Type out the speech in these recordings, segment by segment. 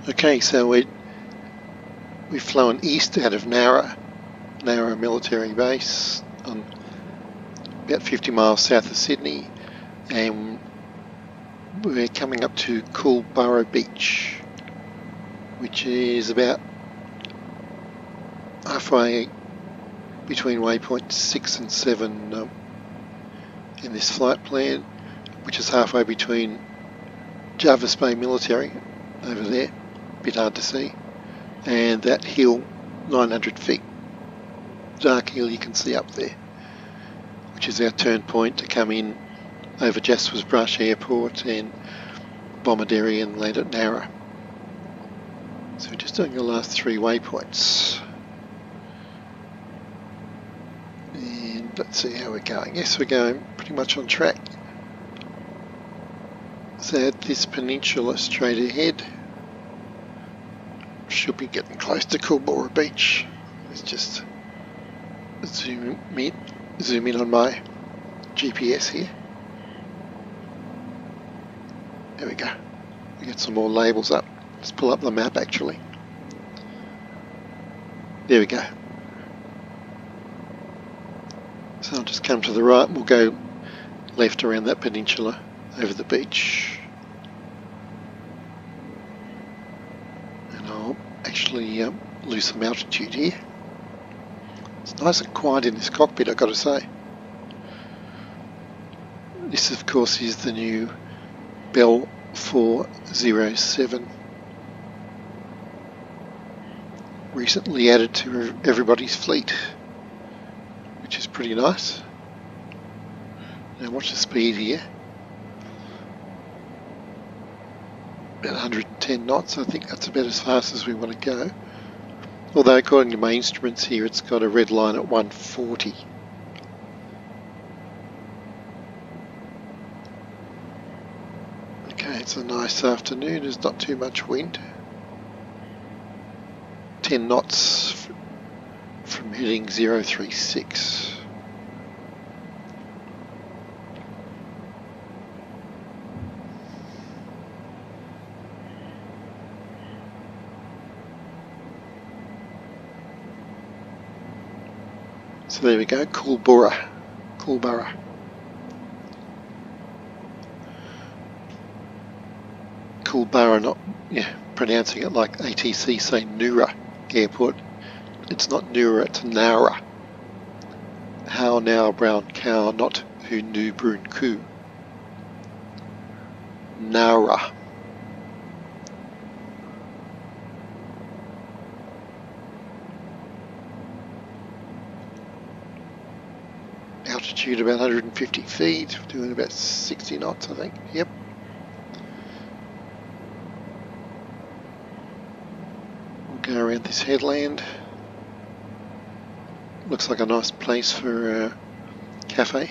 Okay, so we've flown east out of Nowra military base, on about 50 miles south of Sydney, and we're coming up to Culburra Beach, which is about halfway between waypoints 6 and 7 in this flight plan, which is halfway between Jervis Bay Military over there, a bit hard to see, and that hill 900 feet, dark hill you can see up there, which is our turn point to come in over Jasper's Brush Airport and Bomaderry and land at Nowra. So we're just doing the last 3 waypoints. And let's see how we're going. Yes, we're going pretty much on track. So at this peninsula straight ahead, should be getting close to Culburra Beach. Let's just zoom in on my GPS here. There we go. We get some more labels up. Let's pull up the map actually. There we go. So I'll just come to the right and we'll go left around that peninsula over the beach. And I'll actually lose some altitude here. It's nice and quiet in this cockpit, I've got to say. This of course is the new Bell 407, recently added to everybody's fleet, which is pretty nice. Now watch the speed here, about 110 knots. I think that's about as fast as we want to go, although according to my instruments here it's got a red line at 140. Okay, it's a nice afternoon, there's not too much wind. 10 knots from heading 036. So there we go, Culburra. Culburra, not pronouncing it like ATC say Nowra Airport. It's not Nowra, it's Nowra. How now brown cow, not who knew brune coo. Nowra. Altitude about 150 feet, doing about 60 knots I think, yep. Go around this headland. Looks like a nice place for a cafe.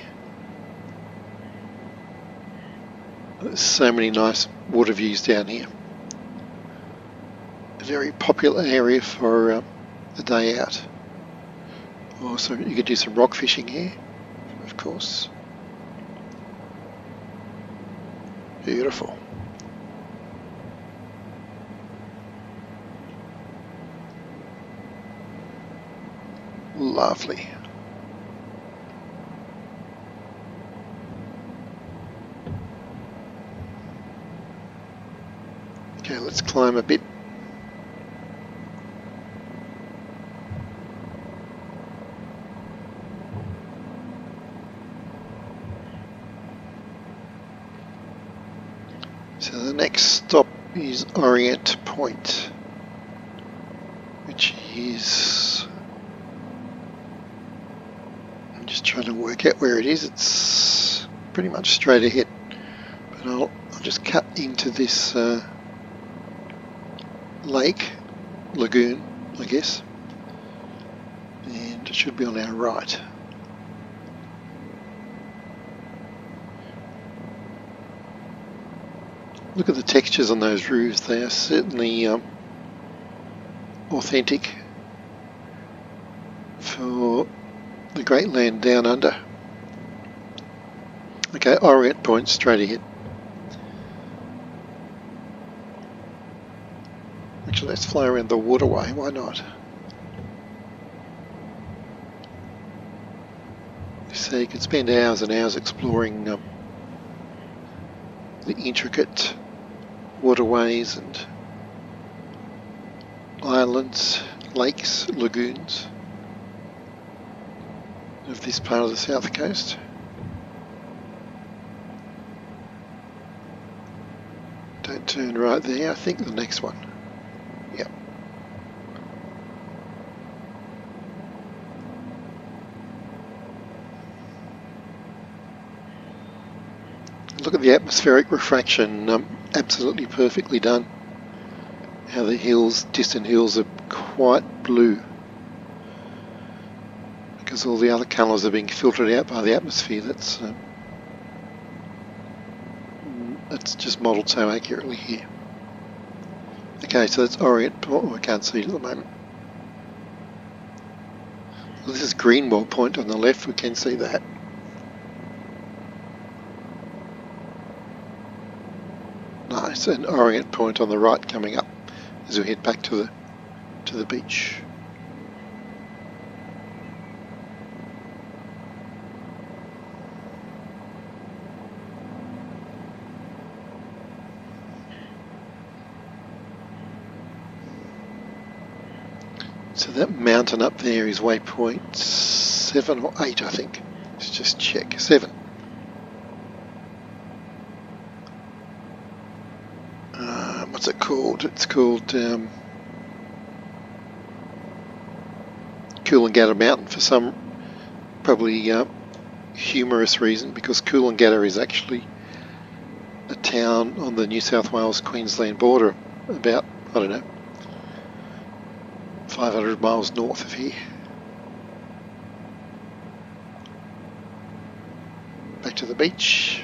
There's so many nice water views down here. A very popular area for a day out. Also, you could do some rock fishing here, of course. Beautiful. Lovely. Okay, let's climb a bit. So the next stop is Orient Point, which is, I'm just trying to work out where it is. It's pretty much straight ahead, but I'll just cut into this lagoon, I guess, and it should be on our right. Look at the textures on those roofs, they are certainly authentic for the great land down under. Okay, Orient Point straight ahead. Actually, let's fly around the waterway, why not? So you can spend hours and hours exploring the intricate waterways and islands, lakes, lagoons of this part of the south coast. Don't turn right there, I think the next one. Yep. Look at the atmospheric refraction, absolutely perfectly done. How the hills, distant hills, are quite blue because all the other colours are being filtered out by the atmosphere. That's just modelled so accurately here. Okay, so that's Orient. Oh, I can't see it at the moment. Well, this is Greenwell Point on the left. We can see that. Nice, and Orient Point on the right coming up as we head back to the beach. So that mountain up there is waypoint 7 or 8, I think. Let's just check. 7. What's it called? It's called Coolangatta Mountain for some probably humorous reason, because Coolangatta is actually a town on the New South Wales-Queensland border, about, I don't know, 500 miles north of here. Back to the beach.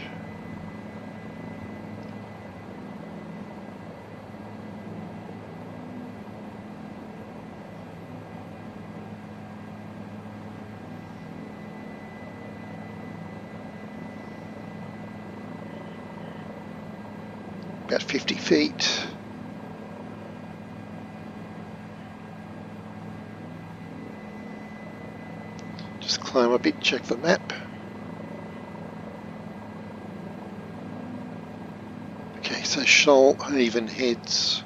About 50 feet. Just climb a bit, check the map. Okay, so Shoalhaven heads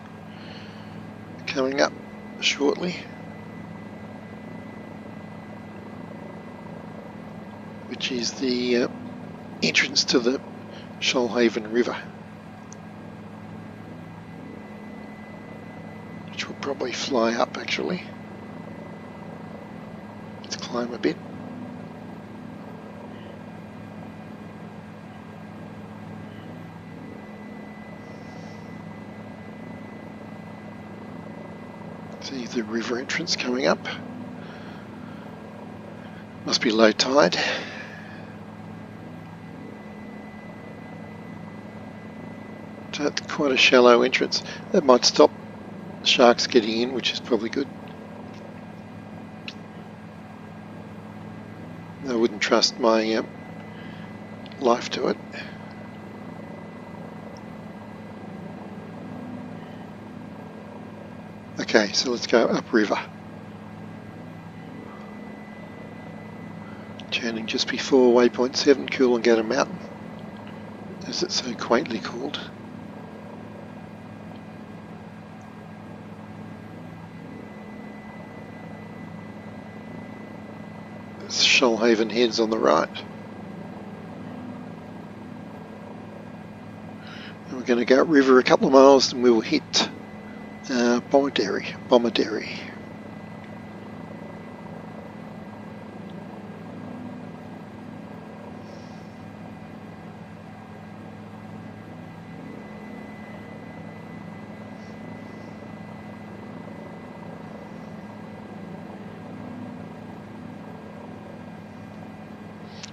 coming up shortly, which is the entrance to the Shoalhaven River, which will probably fly up actually. Let's climb a bit. See the river entrance coming up. Must be low tide. So it's quite a shallow entrance. That might stop sharks getting in, which is probably good. I wouldn't trust my life to it. Okay, so let's go upriver. Turning just before waypoint 7, Coolangatta Mountain, as it's so quaintly called. There's Shoalhaven Heads on the right. And we're going to go upriver a couple of miles and we will hit Bomaderry.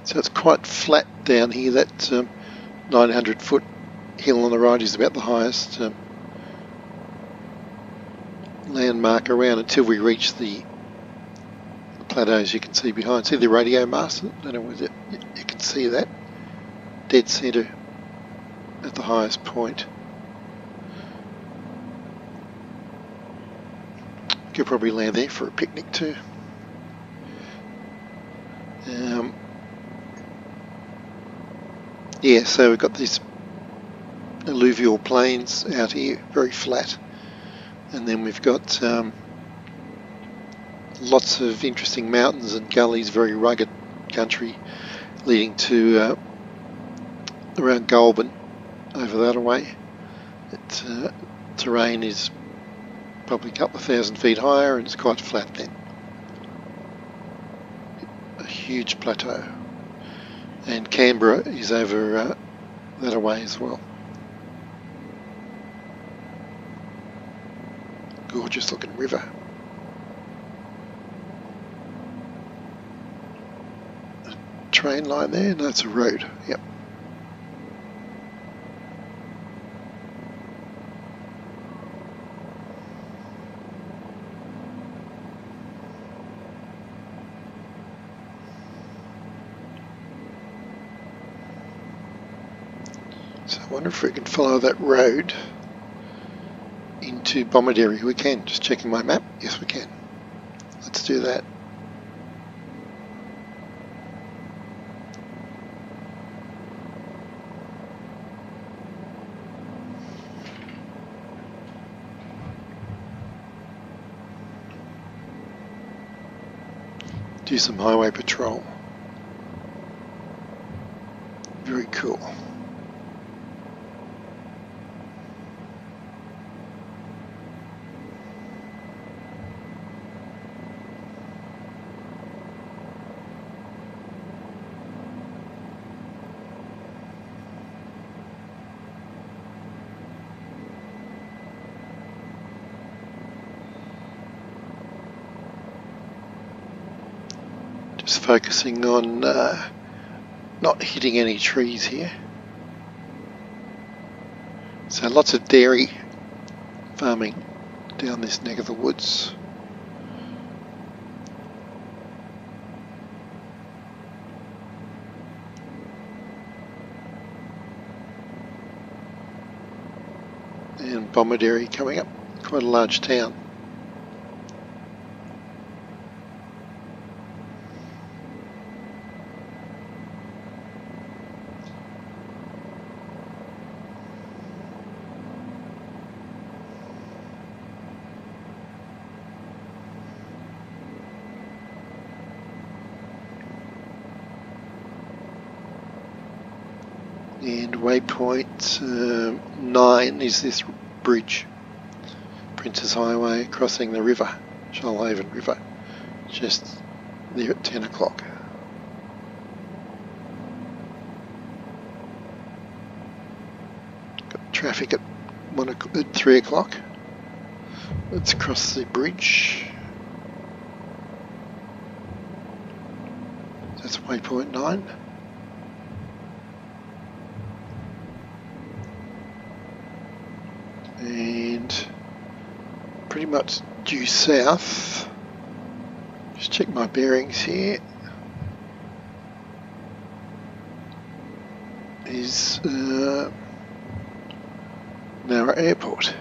So it's quite flat down here. That 900 foot hill on the right is about the highest landmark around until we reach the plateaus you can see behind. See the radio mast? I don't know whether you can see that. Dead centre at the highest point. Could probably land there for a picnic too. Yeah, so we've got these alluvial plains out here, very flat, and then we've got lots of interesting mountains and gullies, very rugged country, leading to around Goulburn, over that away. Terrain is probably a couple of 1,000 feet higher, and it's quite flat then. A huge plateau. And Canberra is over that away as well. Gorgeous looking river. A train line there? No, it's a road. Yep. So I wonder if we can follow that road into Bomaderry. We can. Just checking my map. Yes, we can. Let's do that. Do some highway patrol. Very cool. Just focusing on not hitting any trees here. So lots of dairy farming down this neck of the woods. And Bomaderry coming up, quite a large town. And waypoint 9 is this bridge, Princes Highway, crossing the river, Shoalhaven River, just there at 10 o'clock. Got traffic at 3 o'clock. Let's cross the bridge. That's waypoint 9. And pretty much due south. Just check my bearings here. Is Nowra Airport.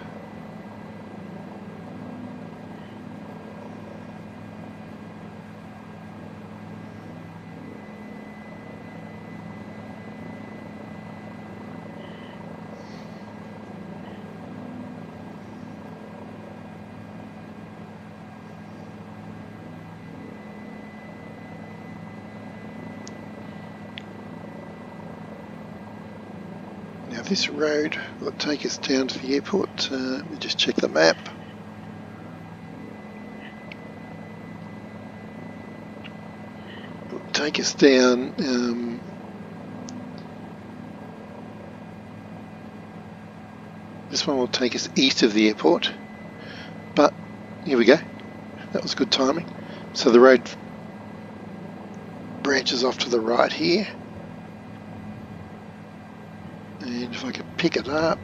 Now this road will take us down to the airport. Let me just check the map. It'll take us down this one will take us east of the airport, but here we go. That was good timing. So the road branches off to the right here. And if I could pick it up,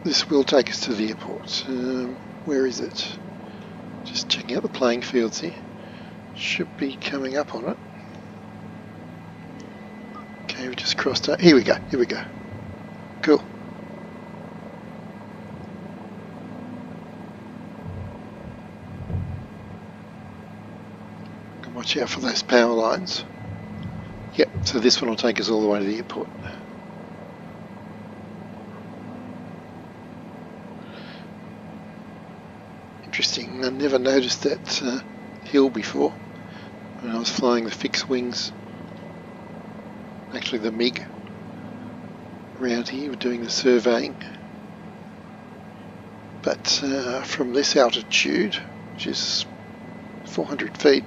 this will take us to the airport. Where is it? Just checking out the playing fields here. Should be coming up on it. Okay, we just crossed out. Here we go. Here we go. Cool. watch out for those power lines. Yep, so this one will take us all the way to the airport. Interesting, I never noticed that hill before when I was flying the fixed wings. Actually the MiG around here doing the surveying. But from this altitude, which is 400 feet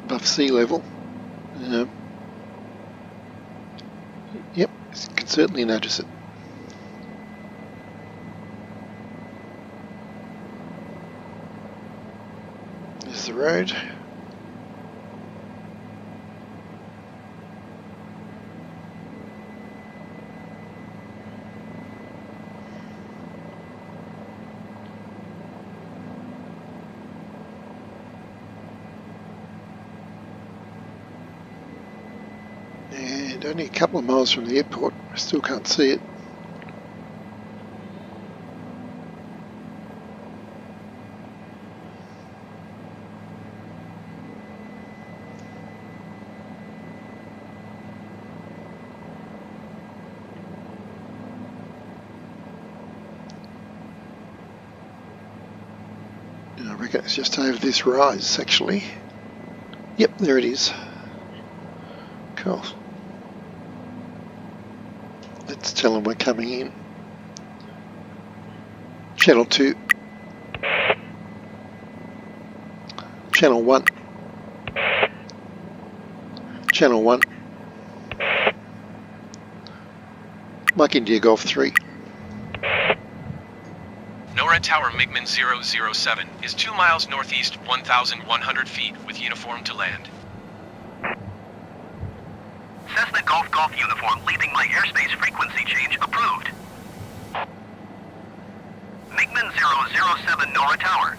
above sea level, yep, you can certainly notice it. There's the road. And only a couple of miles from the airport, I still can't see it. I reckon it's just over this rise actually. Yep, there it is. Cool. Let's tell them we're coming in. Channel 2. Channel 1. Channel 1. Mike India Golf 3. Nowra Tower MiGMan's 007 is 2 miles northeast, 1,100 feet with uniform to land. Cessna Golf Golf uniform leaving my airspace frequency change approved. MiGMan's 007 Nowra Tower.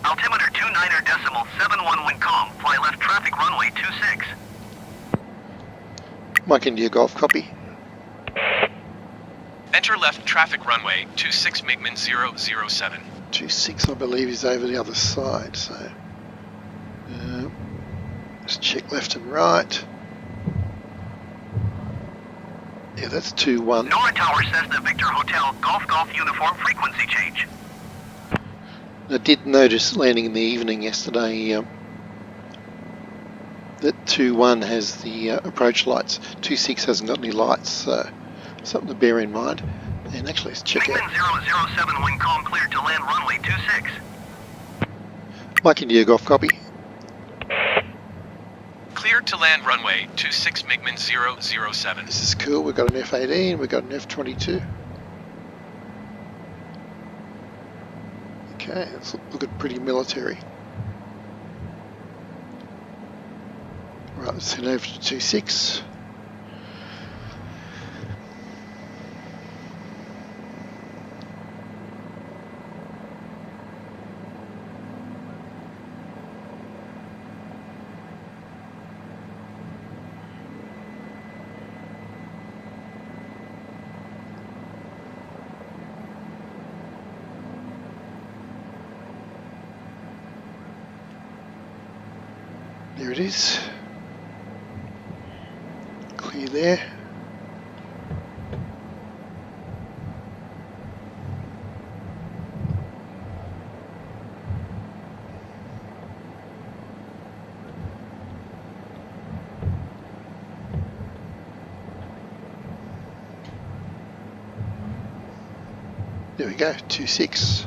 Altimeter 29.71 wind calm, fly left traffic runway 26. Mike India Golf, copy. Enter left traffic runway 26 MiGMan's 007. 26 I believe is over the other side, so let's check left and right. Yeah, that's 2-1. Nowra Tower Cessna Victor Hotel Golf Golf uniform frequency change. I did notice landing in the evening yesterday that 2-1 has the approach lights. 2-6 hasn't got any lights, so something to bear in mind. And actually, let's check out. MiGMan's 007 wind calm cleared to land runway 26. Mike India Golf, copy. Cleared to land runway 26 MiGMan's 007. This is cool. We've got an F-18, we've got an F-22. Okay, it's looking pretty military. Right, let's head over to 26. There it is. Clear there. There we go, 26.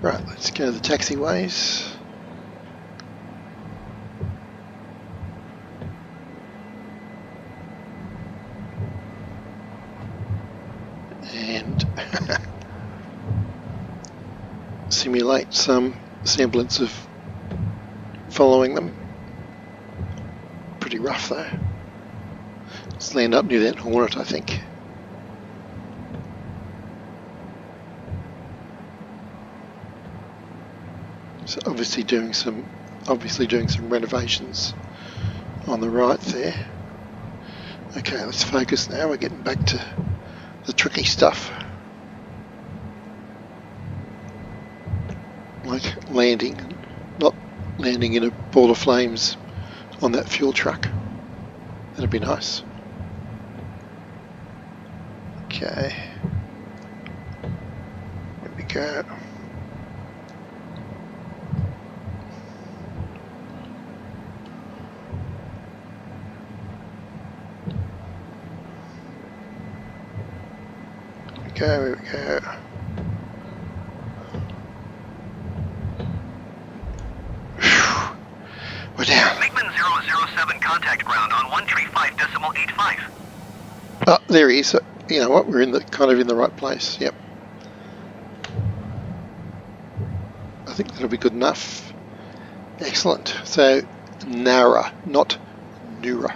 Right, let's go to the taxiways. And simulate some semblance of following them. Pretty rough though. Let's land up near that Hornet, I think. So obviously doing some renovations on the right there. Okay, let's focus now. We're getting back to the tricky stuff. like landing, not landing in a ball of flames on that fuel truck. That'd be nice. Okay. Here we go. Here we go. Whew. We're down. MiGMan's 007 contact ground on 135.85. Oh, there he is. You know what? We're in the kind of in the right place. Yep. I think that'll be good enough. Excellent. So Nowra, not Nowra.